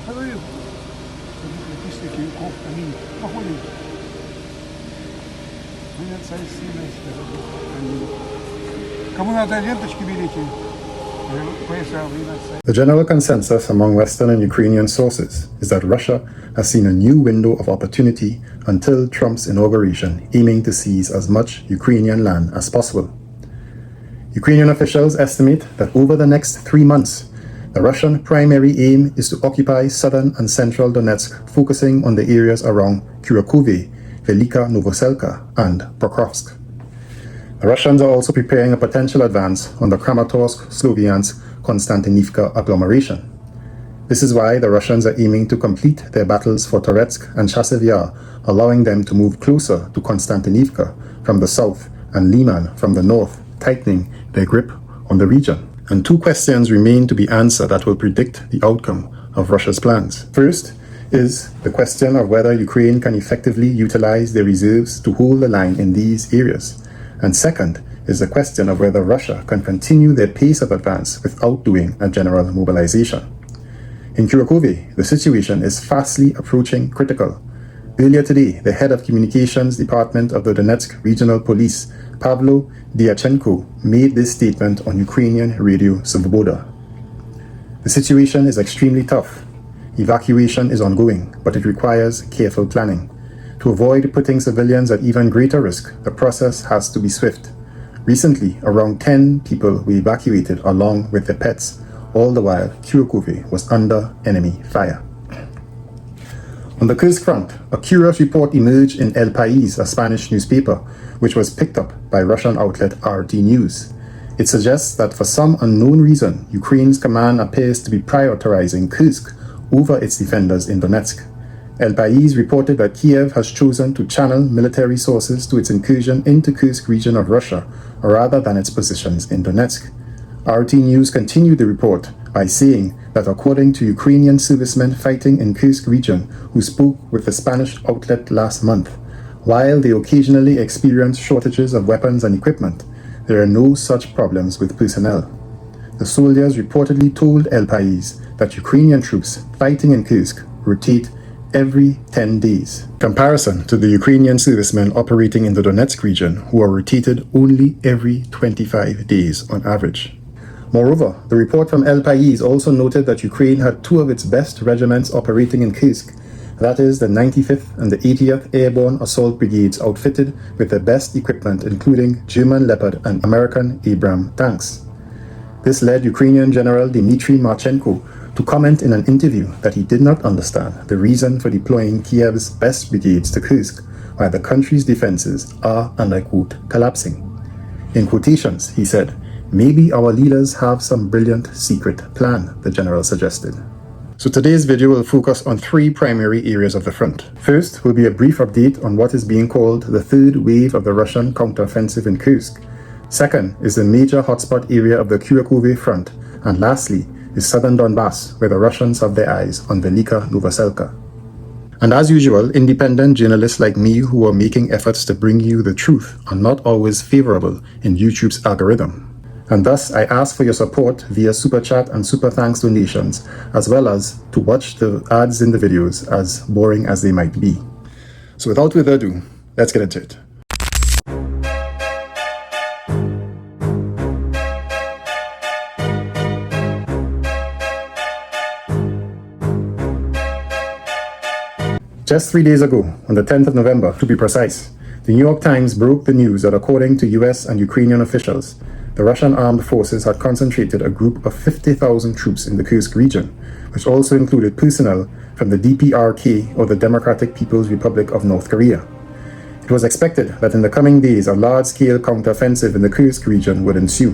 говорил, логистики, они походят. Кому надо ленточки берите, пояса выдаться. The general consensus among Western and Ukrainian sources is that Russia has seen a new window of opportunity until Trump's inauguration, aiming to seize as much Ukrainian land as possible. Ukrainian officials estimate that over the next 3 months, the Russian primary aim is to occupy southern and central Donetsk, focusing on the areas around Kurakhove, Velika Novoselka, and POKROVSK. The Russians are also preparing a potential advance on the Kramatorsk, Sloviansk, Konstantinivka agglomeration. This is why the Russians are aiming to complete their battles for Toretsk and Chasiv Yar, allowing them to move closer to Konstantinivka from the south and Liman from the north, tightening their grip on the region. And 2 questions remain to be answered that will predict the outcome of Russia's plans. First is the question of whether Ukraine can effectively utilize their reserves to hold the line in these areas. And second is the question of whether Russia can continue their pace of advance without doing a general mobilization. In Kurakhove, the situation is fastly approaching critical. Earlier today, the head of communications department of the Donetsk Regional Police, Pavlo Dyachenko, made this statement on Ukrainian radio Svoboda. The situation is extremely tough. Evacuation is ongoing, but it requires careful planning. To avoid putting civilians at even greater risk, the process has to be swift. Recently, around 10 people were evacuated along with their pets, all the while Kurakhove was under enemy fire. On the Kursk front, a curious report emerged in El País, a Spanish newspaper, which was picked up by Russian outlet RT News. It suggests that for some unknown reason, Ukraine's command appears to be prioritizing Kursk over its defenders in Donetsk. El País reported that Kiev has chosen to channel military sources to its incursion into Kursk region of Russia, rather than its positions in Donetsk. RT News continued the report by saying that according to Ukrainian servicemen fighting in Kursk region who spoke with the Spanish outlet last month, while they occasionally experience shortages of weapons and equipment, there are no such problems with personnel. The soldiers reportedly told El País that Ukrainian troops fighting in Kursk rotate every 10 days. Comparison to the Ukrainian servicemen operating in the Donetsk region who are rotated only every 25 days on average. Moreover, the report from El País also noted that Ukraine had 2 of its best regiments operating in Kursk, that is the 95th and the 80th Airborne Assault Brigades outfitted with the best equipment including German Leopard and American Abrams tanks. This led Ukrainian General Dmitry Marchenko to comment in an interview that he did not understand the reason for deploying Kiev's best brigades to Kursk, while the country's defenses are, and I quote, collapsing. In quotations, he said, "Maybe our leaders have some brilliant secret plan," the general suggested. So today's video will focus on 3 primary areas of the front. First will be a brief update on what is being called the 3rd wave of the Russian counteroffensive in Kursk. Second is the major hotspot area of the Kurakhove front. And lastly, is southern Donbas, where the Russians have their eyes on Velika Novoselka. And as usual, independent journalists like me who are making efforts to bring you the truth are not always favorable in YouTube's algorithm. And thus, I ask for your support via Super Chat and Super Thanks donations, as well as to watch the ads in the videos, as boring as they might be. So without further ado, let's get into it. Just 3 days ago, on the 10th of November, to be precise, the New York Times broke the news that according to US and Ukrainian officials, the Russian armed forces had concentrated a group of 50,000 troops in the Kursk region, which also included personnel from the DPRK, or the Democratic People's Republic of North Korea. It was expected that in the coming days a large-scale counteroffensive in the Kursk region would ensue.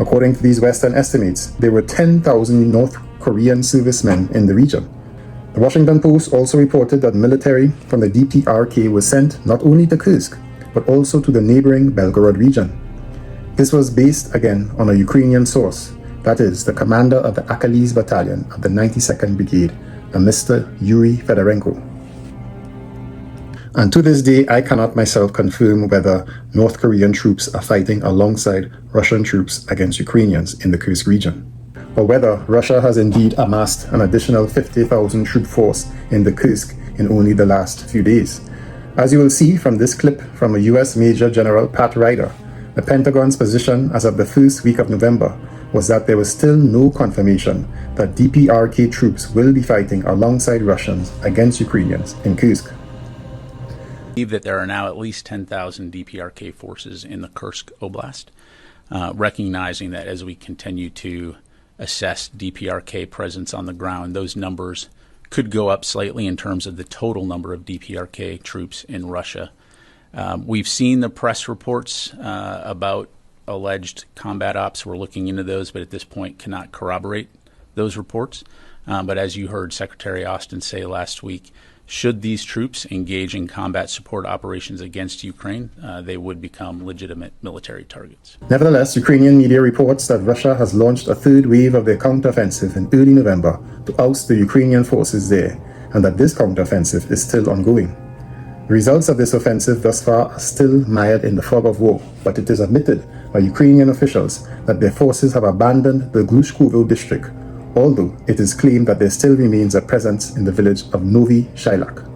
According to these Western estimates, there were 10,000 North Korean servicemen in the region. The Washington Post also reported that military from the DPRK was sent not only to Kursk, but also to the neighboring Belgorod region. This was based again on a Ukrainian source, that is, the commander of the Achilles Battalion of the 92nd Brigade, a Mr. Yuri Fedorenko. And to this day, I cannot myself confirm whether North Korean troops are fighting alongside Russian troops against Ukrainians in the Kursk region. or whether Russia has indeed amassed an additional 50,000 troop force in the Kursk in only the last few days. As you will see from this clip from a US Major General Pat Ryder, the Pentagon's position as of the first week of November was that there was still no confirmation that DPRK troops will be fighting alongside Russians against Ukrainians in Kursk. Believe that there are now at least 10,000 DPRK forces in the Kursk Oblast, recognizing that as we continue to assess DPRK presence on the ground, those numbers could go up slightly in terms of the total number of DPRK troops in Russia. We've seen the press reports about alleged combat ops. We're looking into those, but at this point cannot corroborate those reports. But as you heard Secretary Austin say last week, should these troops engage in combat support operations against Ukraine, they would become legitimate military targets. Nevertheless, Ukrainian media reports that Russia has launched a third wave of their counteroffensive in early November to oust the Ukrainian forces there, and that this counteroffensive is still ongoing. The results of this offensive thus far are still mired in the fog of war, but it is admitted by Ukrainian officials that their forces have abandoned the Kurakhove district, although it is claimed that there still remains a presence in the village of Novi Shailak.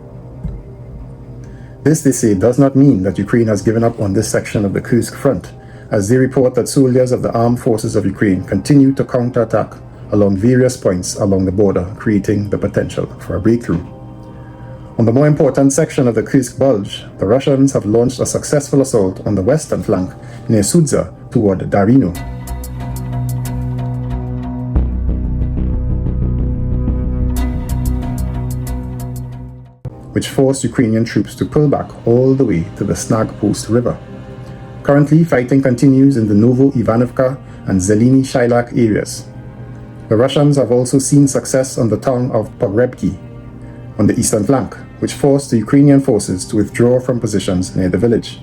This, they say, does not mean that Ukraine has given up on this section of the Kursk front, as they report that soldiers of the armed forces of Ukraine continue to counterattack along various points along the border, creating the potential for a breakthrough. On the more important section of the Kursk Bulge, the Russians have launched a successful assault on the western flank near Sudza toward Darino. Which forced Ukrainian troops to pull back all the way to the Snagpost River. Currently, fighting continues in the Novo-Ivanovka and Zeleny Shailak areas. The Russians have also seen success on the town of Pobreki on the eastern flank, which forced the Ukrainian forces to withdraw from positions near the village.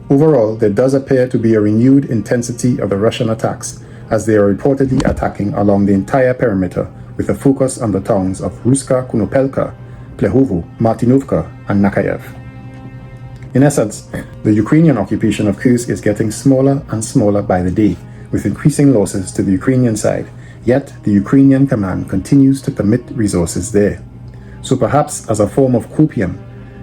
Overall, there does appear to be a renewed intensity of the Russian attacks, as they are reportedly attacking along the entire perimeter with a focus on the towns of Ruska Konopelka, Plehovo, Martinovka, and Nakayev. In essence, the Ukrainian occupation of Kursk is getting smaller and smaller by the day, with increasing losses to the Ukrainian side, yet the Ukrainian command continues to commit resources there. So perhaps as a form of copium,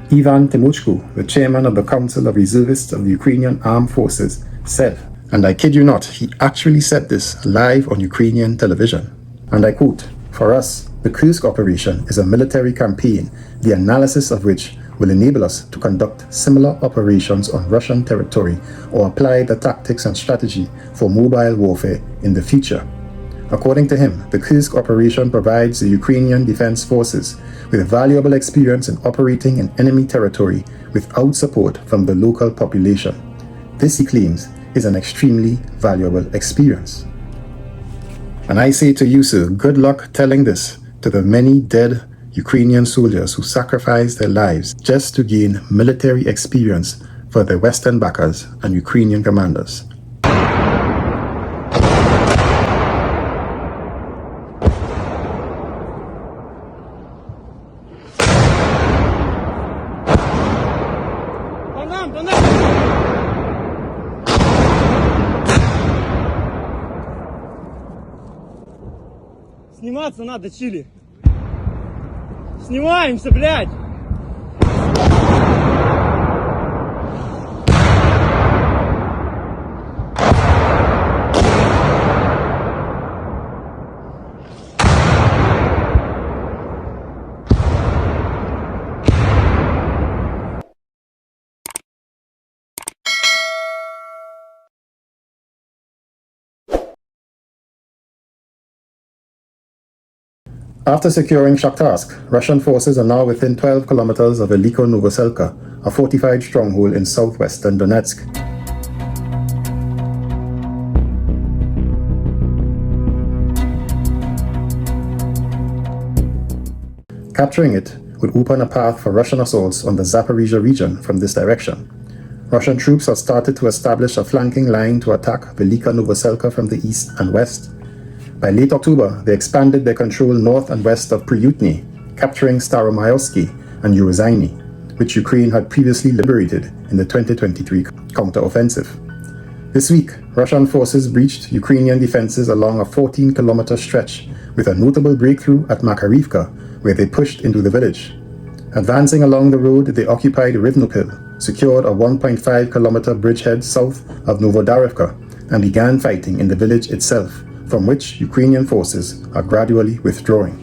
Ivan Timochko, the chairman of the Council of Reservists of the Ukrainian Armed Forces, said, and I kid you not, he actually said this live on Ukrainian television, and I quote, "For us, the Kursk operation is a military campaign, the analysis of which will enable us to conduct similar operations on Russian territory or apply the tactics and strategy for mobile warfare in the future." According to him, the Kursk operation provides the Ukrainian Defense Forces with valuable experience in operating in enemy territory without support from the local population. This, he claims, is an extremely valuable experience. And I say to you, sir, good luck telling this to the many dead Ukrainian soldiers who sacrificed their lives just to gain military experience for their Western backers and Ukrainian commanders. Сниматься надо, Чили. Снимаемся, блядь! After securing Shakhtarsk, Russian forces are now within 12 kilometers of Veliko Novoselka, a fortified stronghold in southwestern Donetsk. Capturing it would open a path for Russian assaults on the Zaporizhia region from this direction. Russian troops have started to establish a flanking line to attack Velika Novoselka from the east and west. By late October, they expanded their control north and west of Priyutny, capturing Staromayorsky and Urozaini, which Ukraine had previously liberated in the 2023 counteroffensive. This week, Russian forces breached Ukrainian defenses along a 14-kilometer stretch with a notable breakthrough at Makarivka, where they pushed into the village. Advancing along the road, they occupied Rivnopil, secured a 1.5-kilometer bridgehead south of Novodarivka, and began fighting in the village itself, from which Ukrainian forces are gradually withdrawing.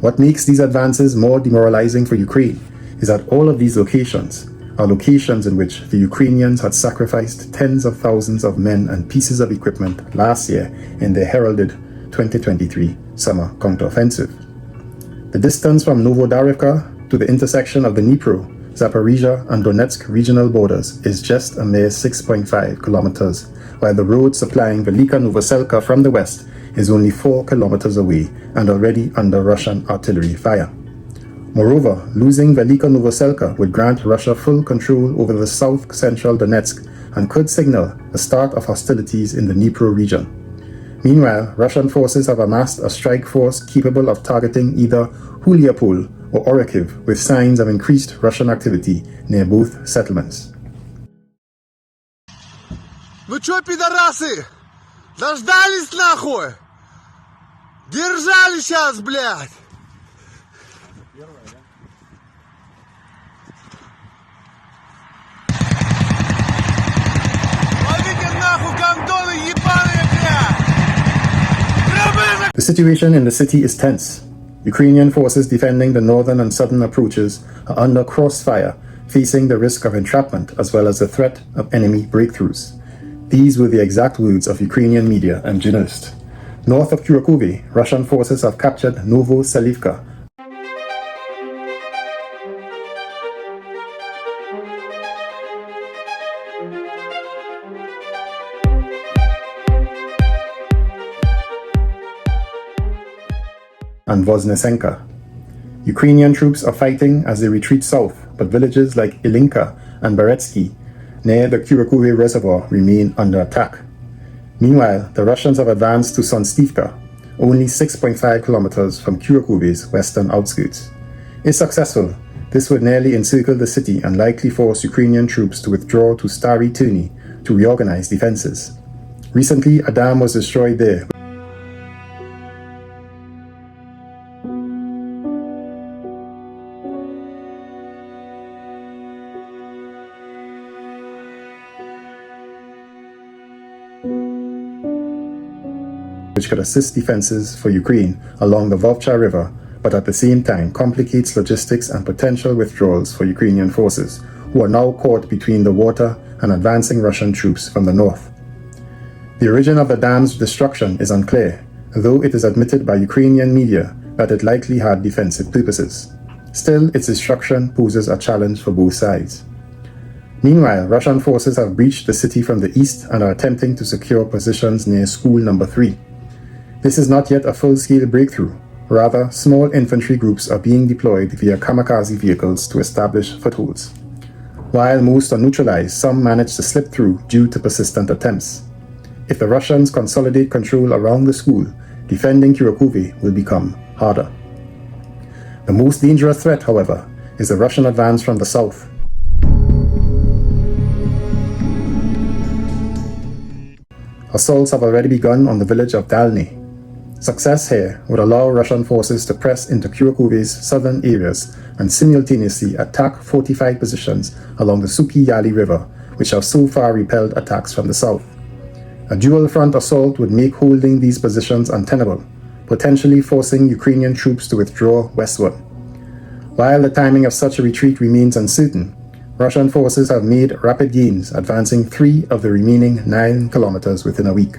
What makes these advances more demoralizing for Ukraine is that all of these locations are locations in which the Ukrainians had sacrificed tens of thousands of men and pieces of equipment last year in their heralded 2023 summer counteroffensive. The distance from Novodarivka to the intersection of the Dnipro, Zaporizhia, and Donetsk regional borders is just a mere 6.5 kilometers, while the road supplying Velika Novoselka from the west is only 4 kilometers away and already under Russian artillery fire. Moreover, losing Velika Novoselka would grant Russia full control over the south-central Donetsk and could signal the start of hostilities in the Dnipro region. Meanwhile, Russian forces have amassed a strike force capable of targeting either Huliapol or Kurakhove, with signs of increased Russian activity near both settlements. Ну чё, пидорасы? Дождались нахуй? Держали сейчас, блядь! The situation in the city is tense. Ukrainian forces defending the northern and southern approaches are under crossfire, facing the risk of entrapment as well as the threat of enemy breakthroughs. These were the exact words of Ukrainian media and journalists. North of Kurakhove, Russian forces have captured Novoselka, and Voznesenka. Ukrainian troops are fighting as they retreat south, but villages like Ilinka and Beretsky near the Kurakhove reservoir remain under attack. Meanwhile, the Russians have advanced to Sonstivka, only 6.5 kilometers from Kurakhove's western outskirts. If successful, this would nearly encircle the city and likely force Ukrainian troops to withdraw to Stary Turny to reorganize defenses. Recently, a dam was destroyed there, which could assist defenses for Ukraine along the Volcha River, but at the same time complicates logistics and potential withdrawals for Ukrainian forces, who are now caught between the water and advancing Russian troops from the north. The origin of the dam's destruction is unclear, though it is admitted by Ukrainian media that it likely had defensive purposes. Still, its destruction poses a challenge for both sides. Meanwhile, Russian forces have breached the city from the east and are attempting to secure positions near School Number 3. This is not yet a full-scale breakthrough. Rather, small infantry groups are being deployed via kamikaze vehicles to establish footholds. While most are neutralized, some manage to slip through due to persistent attempts. If the Russians consolidate control around the school, defending Kurakhove will become harder. The most dangerous threat, however, is the Russian advance from the south. Assaults have already begun on the village of Dalny. Success here would allow Russian forces to press into Kurakhove's southern areas and simultaneously attack fortified positions along the Suki Yali River, which have so far repelled attacks from the south. A dual-front assault would make holding these positions untenable, potentially forcing Ukrainian troops to withdraw westward. While the timing of such a retreat remains uncertain, Russian forces have made rapid gains, advancing 3 of the remaining 9 kilometers within a week.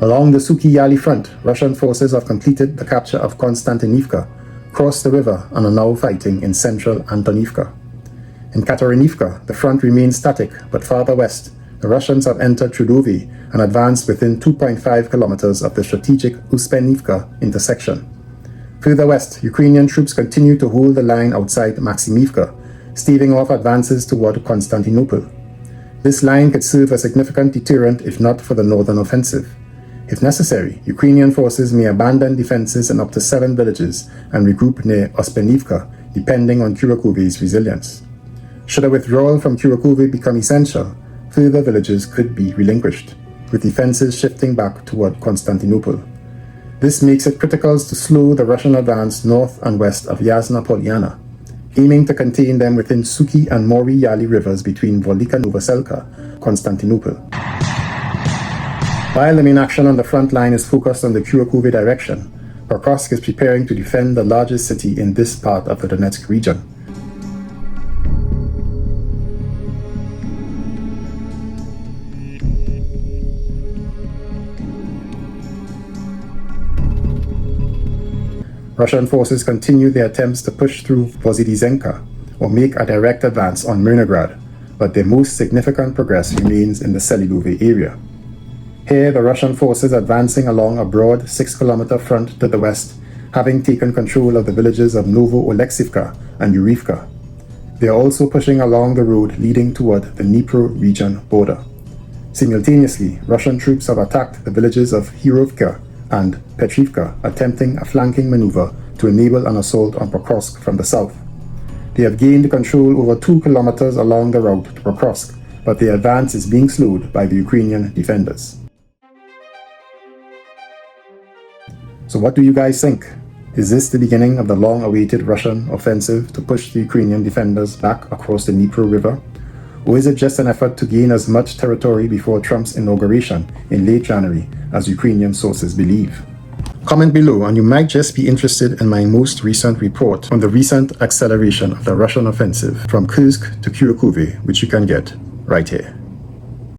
Along the Suki Yali front, Russian forces have completed the capture of Konstantinivka, crossed the river, and are now fighting in central Antonivka. In Katarinivka, the front remains static, but farther west, the Russians have entered Trudove and advanced within 2.5 kilometers of the strategic Uspenivka intersection. Further west, Ukrainian troops continue to hold the line outside Maximivka, staving off advances toward Constantinople. This line could serve a significant deterrent if not for the northern offensive. If necessary, Ukrainian forces may abandon defenses in up to 7 villages and regroup near Ospenivka, depending on Kurakhove's resilience. Should a withdrawal from Kurakhove become essential, further villages could be relinquished, with defenses shifting back toward Constantinople. This makes it critical to slow the Russian advance north and west of Yasna Polyana, aiming to contain them within Suki and Mori Yali rivers between Volika Novoselka, Constantinople. While the main action on the front line is focused on the Kurakhove direction, POKROVSK is preparing to defend the largest city in this part of the Donetsk region. Russian forces continue their attempts to push through Vozidizenka or make a direct advance on Myrnograd, but their most significant progress remains in the Selilove area. Here, the Russian forces advancing along a broad 6-kilometer front to the west, having taken control of the villages of Novoselka and Urivka. They are also pushing along the road leading toward the Dnipro region border. Simultaneously, Russian troops have attacked the villages of Hirovka and Petrivka, attempting a flanking maneuver to enable an assault on POKROVSK from the south. They have gained control over 2 kilometers along the route to POKROVSK, but their advance is being slowed by the Ukrainian defenders. So what do you guys think? Is this the beginning of the long-awaited Russian offensive to push the Ukrainian defenders back across the Dnipro River? Or is it just an effort to gain as much territory before Trump's inauguration in late January, as Ukrainian sources believe? Comment below, and you might just be interested in my most recent report on the recent acceleration of the Russian offensive from Kursk to Kurakhove, which you can get right here.